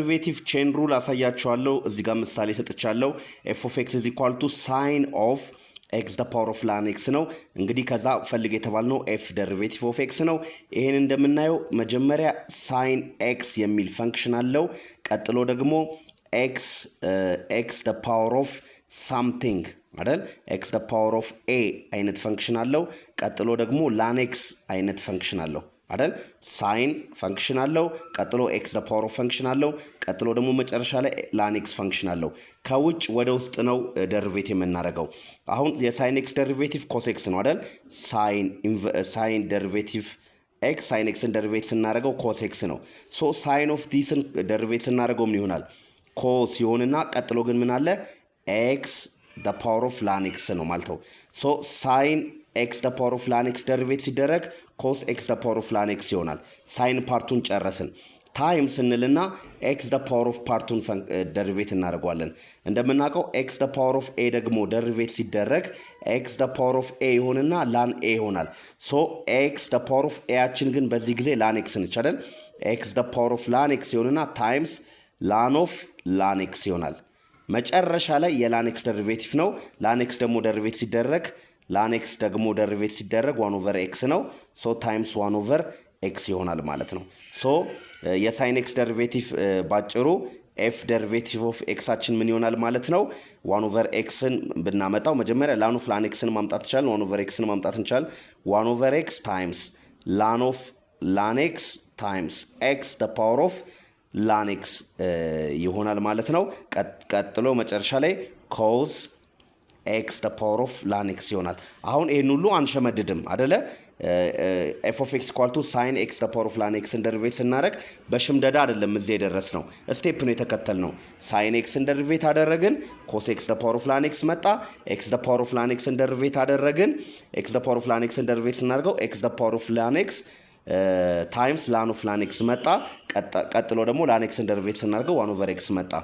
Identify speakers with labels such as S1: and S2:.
S1: derivative chain rule አሳያችኋለሁ እዚህ ጋር ምሳሌ ሰጥቻለሁ f of x is equal to sin of x the power of ln x ነው እንግዲህ ከዛ ፈልግ የተባልነው f derivative of x ነው ይሄን እንደምናየው መጀመሪያ sin x የሚል ፈንክሽን አለው ቀጥሎ ደግሞ x the power of something አይደል x the power of a አይነት ፈንክሽን አለው ቀጥሎ ደግሞ ln x አይነት ፈንክሽን አለው አይደል sin ፈንክሽን አለው ቀጥሎ x the power of ፈንክሽን አለው ቀጥሎ ደግሞ መጨረሻ ላይ ln x ፈንክሽን አለው ከውጭ ወደ ውስጥ ነው ደሪቬቲቭ የምናደርገው አሁን የsin x ደሪቬቲቭ cos x ነው አይደል sin ደሪቬቲቭ x sin x ደሪቬቲቭ ስናደርገው cos x ነው so sin of this ደሪቬቲቭ ስናደርገው ምን ይሆናል cos ይሆንና ቀጥሎ ግን ምን አለ x the power of ln x ነው ማለት ነው so sin x the power of ln x ደሪቬቲቭ ሲደረግ cos x the power of ln x ይሆናል sin ፓርቱን ጨረስን ታይም ስንልና x the power of ፓርቱን ደሪቬቲቭ እናደርጋለን እንደምናውቀው x the power of a ደግሞ ደሪቬቲቭ ሲደረግ x the power of a ይሆንና ln a ይሆናል so x the power of a አችን ግን በዚህ ጊዜ ln x ነች አይደል x the power of ln x ይሆንና ታይምስ ln of ln x ይሆናል መጨረሻ ላይ የln x ደሪቬቲቭ ነው ln x ደግሞ ደሪቬቲቭ ሲደረግ ln x ደግሞ ደሪቬቲቭ ሲደረግ 1 over x ነው so times 1 over x ይሆናል ማለት ነው so የsin x ደሪቬቲቭ ባጭሩ f derivative of x አችን ምን ይሆናል ማለት ነው 1 over x ን ብናመጣው መጀመሪያ ln of ln x ን ማምጣት ይቻላል 1 over x ን ማምጣት እንችላለን 1 over x times ln of ln x times x the power of ln x ይሆናል ማለት ነው ቀጥሎ መጨረሻ ላይ cos x the power of ln x ይሆናል አሁን ይሄን ሁሉ አንሸመድድም አይደለ f of x equal to sin x the power of ln x ደሪቬቲቭ ስናደርግ በሽምደዳ አይደለም እዚህ የደረስነው ስቴፕ ነው የተከተልነው sin x ደሪቬቲቭ አደረግን cos x the power of ln x መጣ x the power of ln x ደሪቬቲቭ አደረግን x the power of ln x ደሪቬቲቭ ስናደርገው x the power of ln x times ln of ln x መጣ ቀጥሎ ደግሞ ln x ደሪቬቲቭ ስናደርገው 1 over x መጣ